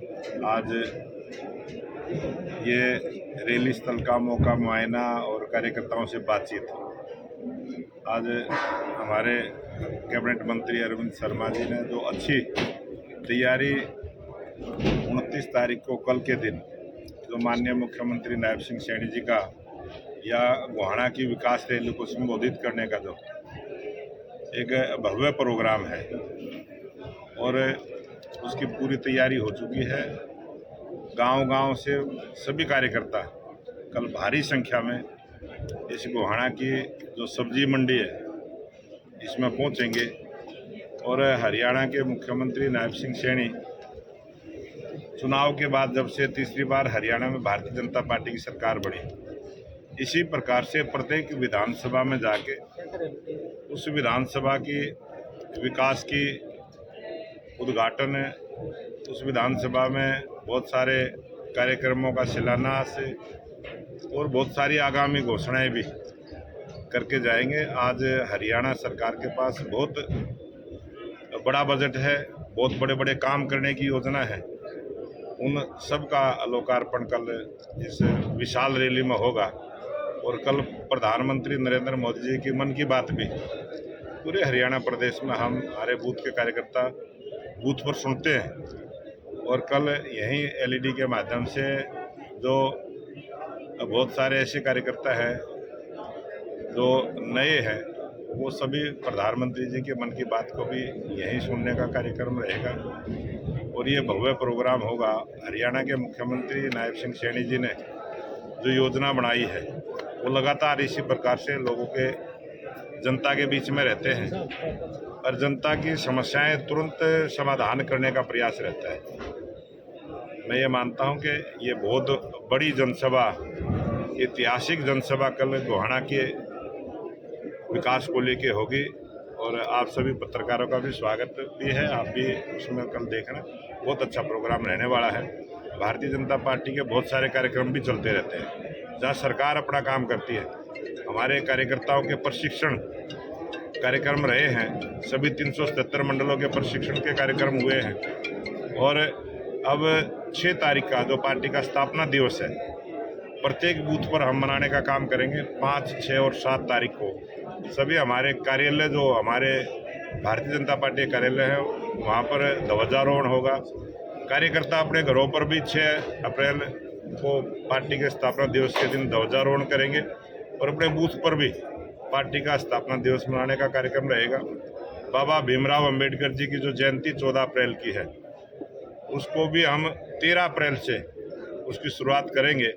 आज ये रैली स्थल का मौका मुआयना और कार्यकर्ताओं से बातचीत। आज हमारे कैबिनेट मंत्री अरविंद शर्मा जी ने जो अच्छी तैयारी 29 तारीख को कल के दिन जो माननीय मुख्यमंत्री नायब सिंह सैनी जी का या गोहाना की विकास रैली को संबोधित करने का जो एक भव्य प्रोग्राम है और उसकी पूरी तैयारी हो चुकी है। गांव-गांव से सभी कार्यकर्ता कल भारी संख्या में इस गोहाना की जो सब्जी मंडी है इसमें पहुंचेंगे और हरियाणा के मुख्यमंत्री नायब सिंह सैनी चुनाव के बाद जब से तीसरी बार हरियाणा में भारतीय जनता पार्टी की सरकार बनी, इसी प्रकार से प्रत्येक विधानसभा में जाके उस विधानसभा की विकास की उद्घाटन, उस विधानसभा में बहुत सारे कार्यक्रमों का शिलान्यास और बहुत सारी आगामी घोषणाएं भी करके जाएंगे। आज हरियाणा सरकार के पास बहुत बड़ा बजट है, बहुत बड़े बड़े काम करने की योजना है। उन सब का लोकार्पण कल इस विशाल रैली में होगा और कल प्रधानमंत्री नरेंद्र मोदी जी की मन की बात भी पूरे हरियाणा प्रदेश में हम हमारे बूथ के कार्यकर्ता बूथ पर सुनते हैं और कल यहीं एलईडी के माध्यम से जो बहुत सारे ऐसे कार्यकर्ता हैं जो नए हैं वो सभी प्रधानमंत्री जी के मन की बात को भी यहीं सुनने का कार्यक्रम रहेगा और ये भव्य प्रोग्राम होगा। हरियाणा के मुख्यमंत्री नायब सिंह सैनी जी ने जो योजना बनाई है वो लगातार इसी प्रकार से लोगों के जनता के बीच में रहते हैं और जनता की समस्याएं तुरंत समाधान करने का प्रयास रहता है। मैं ये मानता हूं कि ये बहुत बड़ी जनसभा, ऐतिहासिक जनसभा कल गोहाना के विकास को लेके होगी और आप सभी पत्रकारों का भी स्वागत भी है। आप भी उसमें कल देखना, बहुत अच्छा प्रोग्राम रहने वाला है। भारतीय जनता पार्टी के बहुत सारे कार्यक्रम भी चलते रहते हैं जहाँ सरकार अपना काम करती है। हमारे कार्यकर्ताओं के प्रशिक्षण कार्यक्रम रहे हैं, सभी 377 मंडलों के प्रशिक्षण के कार्यक्रम हुए हैं और अब 6 तारीख का जो पार्टी का स्थापना दिवस है प्रत्येक बूथ पर हम मनाने का काम करेंगे। 5, 6 और 7 तारीख को सभी हमारे कार्यालय, जो हमारे भारतीय जनता पार्टी कार्यालय है, वहाँ पर ध्वजारोहण होगा। कार्यकर्ता अपने घरों पर भी 6 अप्रैल को पार्टी के स्थापना दिवस के दिन ध्वजारोहण करेंगे और अपने बूथ पर भी पार्टी का स्थापना दिवस मनाने का कार्यक्रम रहेगा। बाबा भीमराव अंबेडकर जी की जो जयंती 14 अप्रैल की है उसको भी हम 13 अप्रैल से उसकी शुरुआत करेंगे।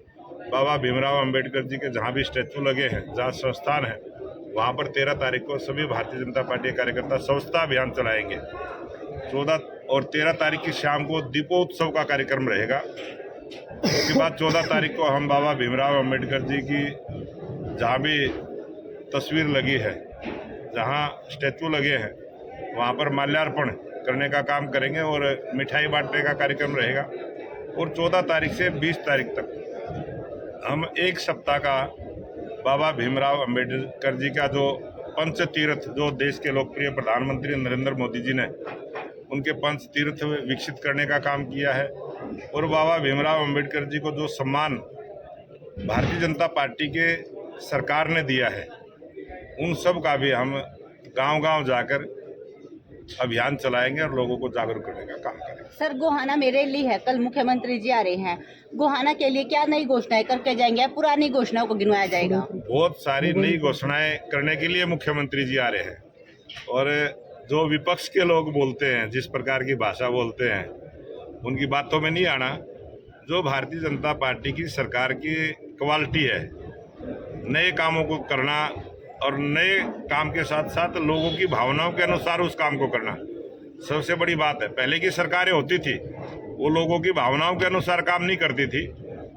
बाबा भीमराव अंबेडकर जी के जहाँ भी स्टैचू लगे हैं, जहाँ संस्थान है, वहाँ पर 13 तारीख को सभी भारतीय जनता पार्टी के कार्यकर्ता स्वच्छता अभियान चलाएंगे। 14 और 13 तारीख की शाम को दीपोत्सव का कार्यक्रम रहेगा। उसके बाद 14 तारीख को हम बाबा भीमराव अंबेडकर जी की जहाँ भी तस्वीर लगी है, जहाँ स्टैचू लगे हैं, वहाँ पर माल्यार्पण करने का काम करेंगे और मिठाई बांटने का कार्यक्रम रहेगा। और 14 तारीख से 20 तारीख तक हम एक सप्ताह का बाबा भीमराव अंबेडकर जी का जो पंच तीर्थ, जो देश के लोकप्रिय प्रधानमंत्री नरेंद्र मोदी जी ने उनके पंच तीर्थ विकसित करने का काम किया है और बाबा भीमराव अंबेडकर जी को जो सम्मान भारतीय जनता पार्टी के सरकार ने दिया है, उन सब का भी हम गांव-गांव जाकर अभियान चलाएंगे और लोगों को जागरूक करने का काम करेंगे। सर, गोहाना में रैली है, कल मुख्यमंत्री जी आ रहे हैं। गोहाना के लिए क्या नई घोषणाएं करके जाएंगे या पुरानी घोषणाओं को गिनवाया जाएगा? बहुत सारी नई घोषणाएं करने के लिए मुख्यमंत्री जी आ रहे हैं और जो विपक्ष के लोग बोलते हैं, जिस प्रकार की भाषा बोलते हैं, उनकी बातों में नहीं आना। जो भारतीय जनता पार्टी की सरकार की क्वालिटी है, नए कामों को करना और नए काम के साथ साथ लोगों की भावनाओं के अनुसार उस काम को करना सबसे बड़ी बात है। पहले की सरकारें होती थी वो लोगों की भावनाओं के अनुसार काम नहीं करती थी,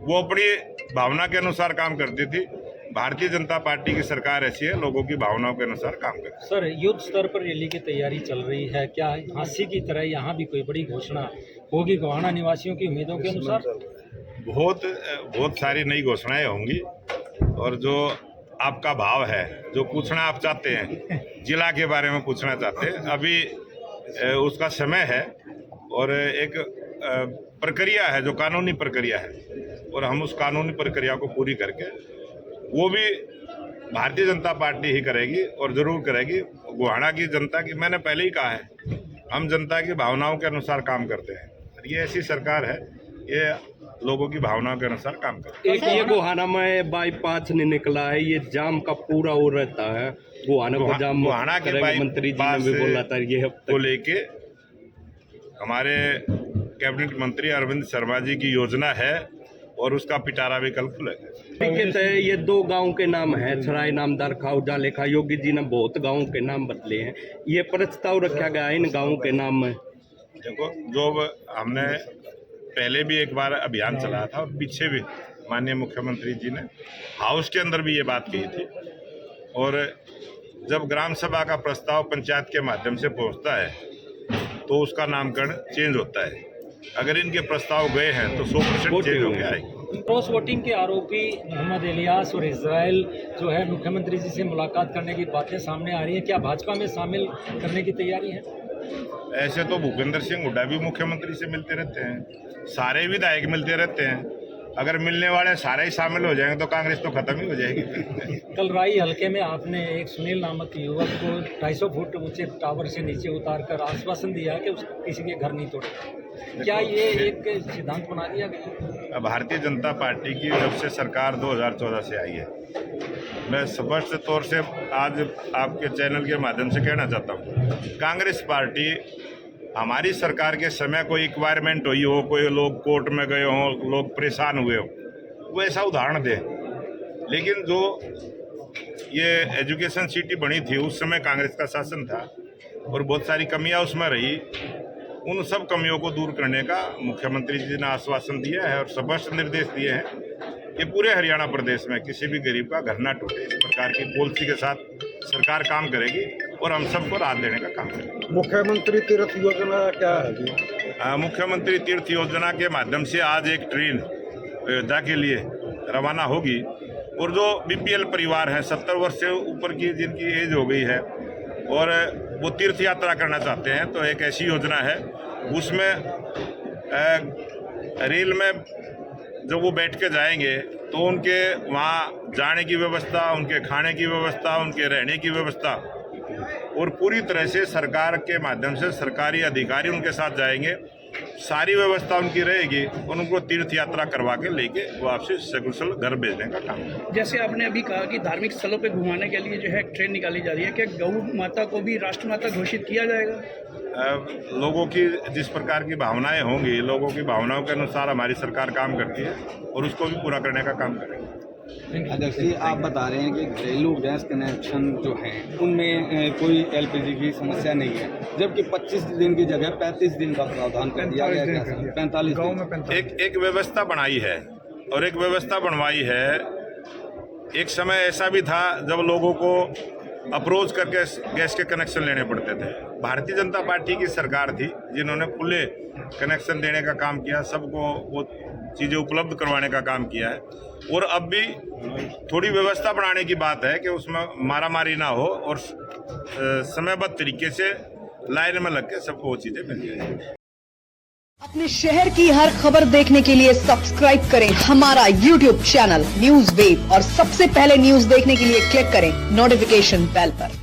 वो अपनी भावना के अनुसार काम करती थी। भारतीय जनता पार्टी की सरकार ऐसी है, लोगों की भावनाओं के अनुसार काम करे। सर, युद्ध स्तर पर रैली की तैयारी चल रही है, क्या झांसी की तरह यहाँ भी कोई बड़ी घोषणा होगी गोहाना निवासियों की उम्मीदों के अनुसार? बहुत सारी नई घोषणाएं होंगी और जो आपका भाव है, जो पूछना आप चाहते हैं, जिला के बारे में पूछना चाहते हैं, अभी उसका समय है और एक प्रक्रिया है, जो कानूनी प्रक्रिया है, और हम उस कानूनी प्रक्रिया को पूरी करके वो भी भारतीय जनता पार्टी ही करेगी और जरूर करेगी। गोहाना की जनता की, मैंने पहले ही कहा है, हम जनता की भावनाओं के अनुसार काम करते हैं। ये ऐसी सरकार है, ये लोगों की भावनाओं के अनुसार काम करते हैं। एक ये गोहाना में बाईपास नहीं निकला है, ये जाम का पूरा वो रहता है। गोहाना को जाम गोहाना के मंत्री जी ने भी बोला था ये को लेके हमारे कैबिनेट मंत्री अरविंद शर्मा जी की योजना है और उसका पिटारा भी कल खुलेगा। तरीके से ये 2 गांव के नाम है, सराय नामदार खाउजा लेखा। योगी जी ने बहुत गांवों के नाम बदले हैं, ये प्रस्ताव रखा गया इन गांवों के नाम में। देखो, जो हमने पहले भी एक बार अभियान चलाया था और पीछे भी माननीय मुख्यमंत्री जी ने हाउस के अंदर भी ये बात कही थी, और जब ग्राम सभा का प्रस्ताव पंचायत के माध्यम से पहुंचता है तो उसका नामकरण चेंज होता है। अगर इनके प्रस्ताव गए हैं तो 100% चेंज होकर आएगी। क्रॉस वोटिंग के आरोपी मोहम्मद इलियास और इजराइल जो है मुख्यमंत्री जी से मुलाकात करने की बातें सामने आ रही हैं, क्या भाजपा में शामिल करने की तैयारी है? ऐसे तो भूपेंद्र सिंह हुड्डा भी मुख्यमंत्री से मिलते रहते हैं, सारे विधायक मिलते रहते हैं। अगर मिलने वाले सारे ही शामिल हो जाएंगे तो कांग्रेस तो खत्म ही हो जाएगी। कल राई हल्के में आपने एक सुनील नामक युवक को 250 फुट ऊंचे टावर से नीचे उतारकर आश्वासन दिया कि किसी के घर नहीं तोड़ेगा। क्या ये एक सिद्धांत बना दिया गया? भारतीय जनता पार्टी की जब से सरकार 2014 से आई है, मैं स्पष्ट तौर से आज आपके चैनल के माध्यम से कहना चाहता हूँ, कांग्रेस पार्टी हमारी सरकार के समय कोई रिक्वायरमेंट हुई हो, कोई लोग कोर्ट में गए हों, लोग परेशान हुए हों, वो ऐसा उदाहरण दे। लेकिन जो ये एजुकेशन सिटी बनी थी उस समय कांग्रेस का शासन था और बहुत सारी कमियां उसमें रही, उन सब कमियों को दूर करने का मुख्यमंत्री जी ने आश्वासन दिया है और स्पष्ट निर्देश दिए हैं कि पूरे हरियाणा प्रदेश में किसी भी गरीब का घर ना टूटे। इस प्रकार की पॉलिसी के साथ सरकार काम करेगी और हम सबको राहत देने का काम करेंगे। मुख्यमंत्री तीर्थ योजना क्या है जी? मुख्यमंत्री तीर्थ योजना के माध्यम से आज एक ट्रेन अयोध्या के लिए रवाना होगी और जो बीपीएल परिवार हैं, 70 वर्ष से ऊपर की जिनकी एज हो गई है और वो तीर्थ यात्रा करना चाहते हैं, तो एक ऐसी योजना है उसमें रेल में जब वो बैठ के जाएंगे तो उनके वहाँ जाने की व्यवस्था, उनके खाने की व्यवस्था, उनके रहने की व्यवस्था और पूरी तरह से सरकार के माध्यम से सरकारी अधिकारी उनके साथ जाएंगे, सारी व्यवस्था उनकी रहेगी और उनको तीर्थ यात्रा करवा के लेके वापसी सकुशल घर भेजने का काम है। जैसे आपने अभी कहा कि धार्मिक स्थलों पे घुमाने के लिए जो है ट्रेन निकाली जा रही है, क्या गौ माता को भी राष्ट्रमाता घोषित किया जाएगा? लोगों की जिस प्रकार की भावनाएं होंगी, लोगों की भावनाओं के अनुसार हमारी सरकार काम करती है और उसको भी पूरा करने का काम करेगी। अध्यक्ष जी, आप बता रहे हैं कि घरेलू गैस कनेक्शन जो हैं उनमें कोई एलपीजी की समस्या नहीं है, जबकि 25 दिन की जगह 35 दिन का प्रावधान कर दिया गया है। 45 गाँव में एक व्यवस्था बनाई है और एक व्यवस्था बनवाई है। एक समय ऐसा भी था जब लोगों को अप्रोच करके गैस के कनेक्शन लेने पड़ते थे। भारतीय जनता पार्टी की सरकार थी जिन्होंने खुले कनेक्शन देने का काम किया, सबको वो चीज़ें उपलब्ध करवाने का काम किया है और अब भी थोड़ी व्यवस्था बनाने की बात है कि उसमें मारामारी ना हो और समयबद्ध तरीके से लाइन में लग के सबको वो चीज़ें मिल जाए। अपने शहर की हर खबर देखने के लिए सब्सक्राइब करें हमारा YouTube चैनल न्यूज़ वेव और सबसे पहले न्यूज़ देखने के लिए क्लिक करें नोटिफिकेशन बेल पर।